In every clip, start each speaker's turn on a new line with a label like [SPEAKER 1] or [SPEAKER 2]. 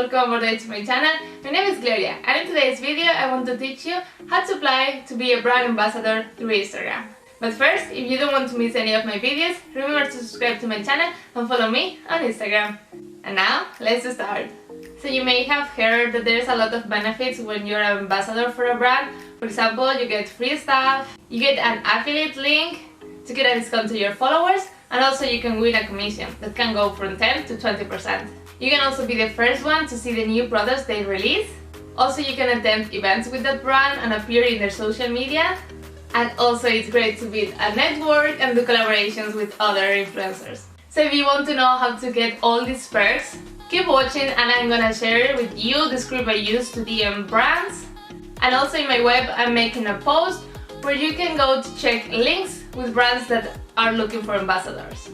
[SPEAKER 1] welcome or to my channel. My name is Gloria, and in today's video I want to teach you how to apply to be a brand ambassador through Instagram. But first, if you don't want to miss any of my videos, remember to subscribe to my channel and follow me on Instagram. And now, let's start. So you may have heard that there's a lot of benefits when you're an ambassador for a brand. For example, you get free stuff, you get an affiliate link to get a discount to your followers, and also you can win a commission that can go from 10 to 20%. You can also be the first one to see the new products they release. Also, you can attend events with that brand and appear in their social media. And also, it's great to build a network and do collaborations with other influencers. So if you want to know how to get all these perks, keep watching and I'm gonna share with you the script I use to DM brands. And also in my web, I'm making a post where you can go to check links with brands that are looking for ambassadors.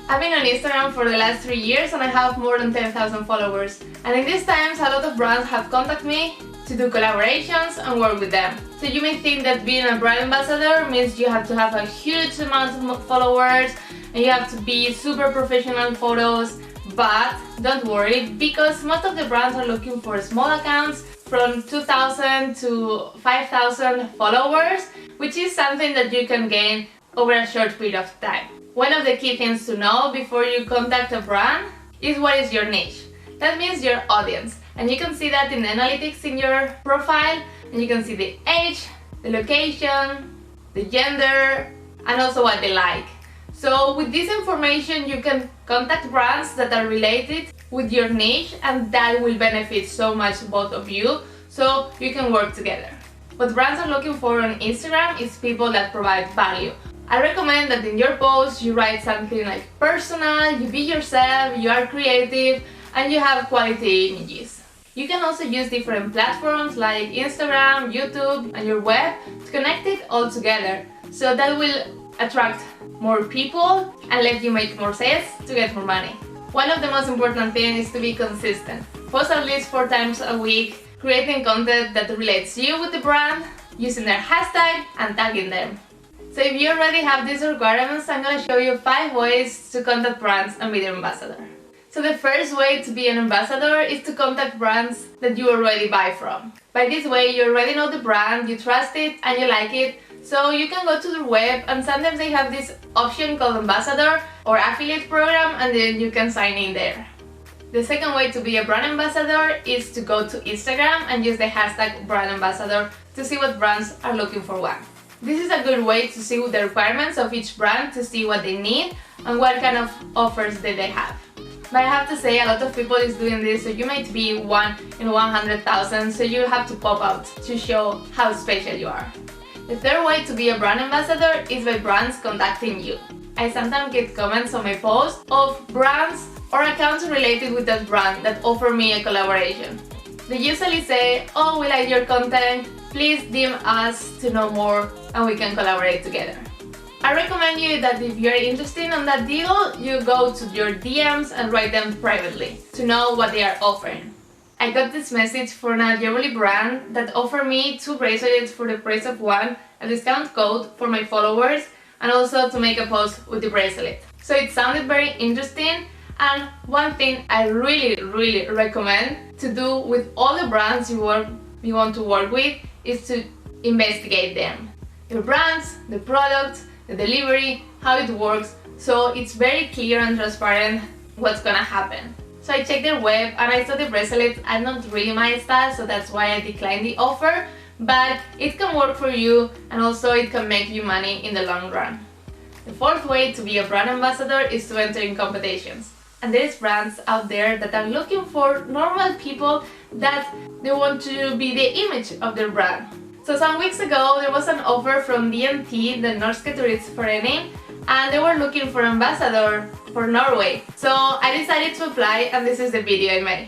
[SPEAKER 1] I've been on Instagram for the last 3 years and I have more than 10,000 followers. And in these times, a lot of brands have contacted me to do collaborations and work with them. So you may think that being a brand ambassador means you have to have a huge amount of followers and you have to be super professional in photos, but don't worry, because most of the brands are looking for small accounts from 2,000 to 5,000 followers, which is something that you can gain over a short period of time. One of the key things to know before you contact a brand is what is your niche. That means your audience, and you can see that in the analytics in your profile, and you can see the age, the location, the gender, and also what they like. So with this information you can contact brands that are related with your niche, and that will benefit so much both of you, so you can work together. What brands are looking for on Instagram is people that provide value. I recommend that in your post you write something like personal, you be yourself, you are creative, and you have quality images. You can also use different platforms like Instagram, YouTube, and your web to connect it all together. So that will attract more people and let you make more sales to get more money. One of the most important things is to be consistent. Post at least 4 times a week, creating content that relates you with the brand, using their hashtag and tagging them. So if you already have these requirements, I'm going to show you 5 ways to contact brands and be their ambassador. So the first way to be an ambassador is to contact brands that you already buy from. By this way, you already know the brand, you trust it and you like it, so you can go to the web, and sometimes they have this option called ambassador or affiliate program, and then you can sign in there. The second way to be a brand ambassador is to go to Instagram and use the hashtag brand ambassador to see what brands are looking for one. This is a good way to see the requirements of each brand, to see what they need and what kind of offers that they have. But I have to say, a lot of people is doing this, so you might be 1 in 100,000, so you have to pop out to show how special you are. The third way to be a brand ambassador is by brands contacting you. I sometimes get comments on my posts of brands or accounts related with that brand that offer me a collaboration. They usually say, "Oh, we like your content, please DM us to know more and we can collaborate together." I recommend you that if you're interested in that deal, you go to your DMs and write them privately to know what they are offering. I got this message from a jewelry brand that offered me 2 bracelets for the price of 1, a discount code for my followers, and also to make a post with the bracelet. So it sounded very interesting, and one thing I really recommend to do with all the brands you want to work with is to investigate them. Your brands, the products, the delivery, how it works, so it's very clear and transparent what's gonna happen. So I checked their web and I saw the bracelets are not really my style, so that's why I declined the offer, but it can work for you and also it can make you money in the long run. The fourth way to be a brand ambassador is to enter in competitions. And there's brands out there that are looking for normal people that they want to be the image of their brand. So some weeks ago there was an offer from DNT, the Norske Turistforening, and they were looking for an ambassador for Norway. So I decided to apply, and this is the video I made.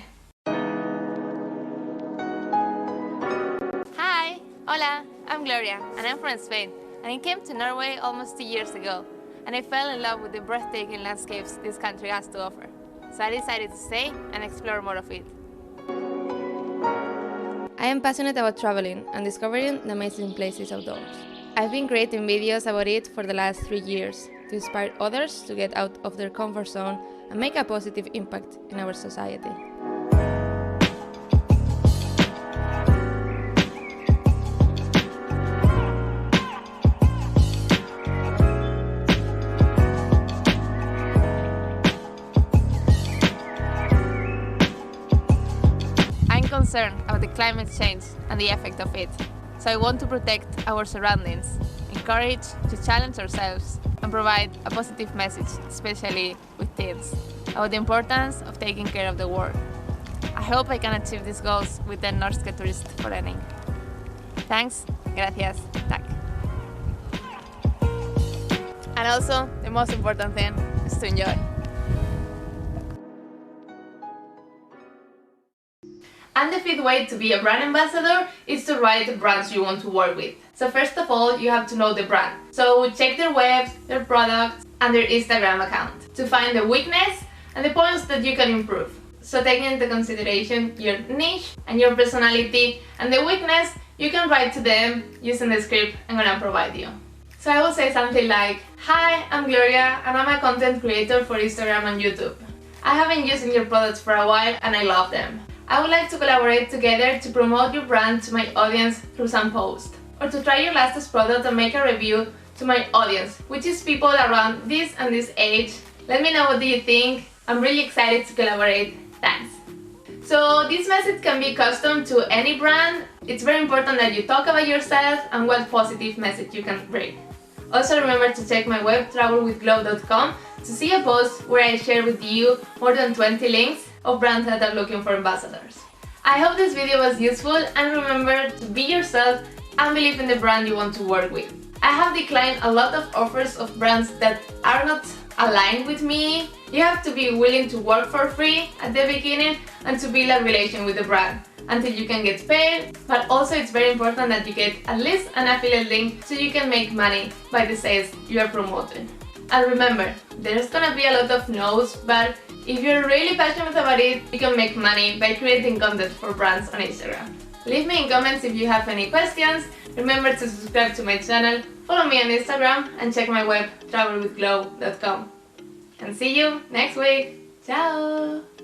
[SPEAKER 1] Hi, hola, I'm Gloria and I'm from Spain, and I came to Norway almost 2 years ago, and I fell in love with the breathtaking landscapes this country has to offer. So I decided to stay and explore more of it. I am passionate about traveling and discovering the amazing places outdoors. I've been creating videos about it for the last 3 years to inspire others to get out of their comfort zone and make a positive impact in our society. concerned about the climate change and the effect of it. So I want to protect our surroundings, encourage to challenge ourselves, and provide a positive message, especially with teens, about the importance of taking care of the world. I hope I can achieve these goals with the Norske Turistforening. Thanks, gracias, tack. And also, the most important thing is to enjoy. And the fifth way to be a brand ambassador is to write the brands you want to work with. So first of all, you have to know the brand. So check their webs, their products, and their Instagram account to find the weakness and the points that you can improve. So taking into consideration your niche and your personality and the weakness, you can write to them using the script I'm gonna provide you. So I will say something like, "Hi, I'm Gloria and I'm a content creator for Instagram and YouTube. I have been using your products for a while and I love them. I would like to collaborate together to promote your brand to my audience through some post, or to try your latest product and make a review to my audience, which is people around this and this age. Let me know what do you think. I'm really excited to collaborate. Thanks." So this message can be custom to any brand. It's very important that you talk about yourself and what positive message you can bring. Also remember to check my web travelwithglow.com to see a post where I share with you more than 20 links of brands that are looking for ambassadors. I hope this video was useful, and remember to be yourself and believe in the brand you want to work with. I have declined a lot of offers of brands that are not aligned with me. You have to be willing to work for free at the beginning and to build a relation with the brand until you can get paid, but also it's very important that you get at least an affiliate link so you can make money by the sales you are promoting. And remember, there's gonna be a lot of no's, but if you're really passionate about it, you can make money by creating content for brands on Instagram. Leave me in comments if you have any questions. Remember to subscribe to my channel, follow me on Instagram, and check my web travelwithglow.com. And see you next week. Ciao!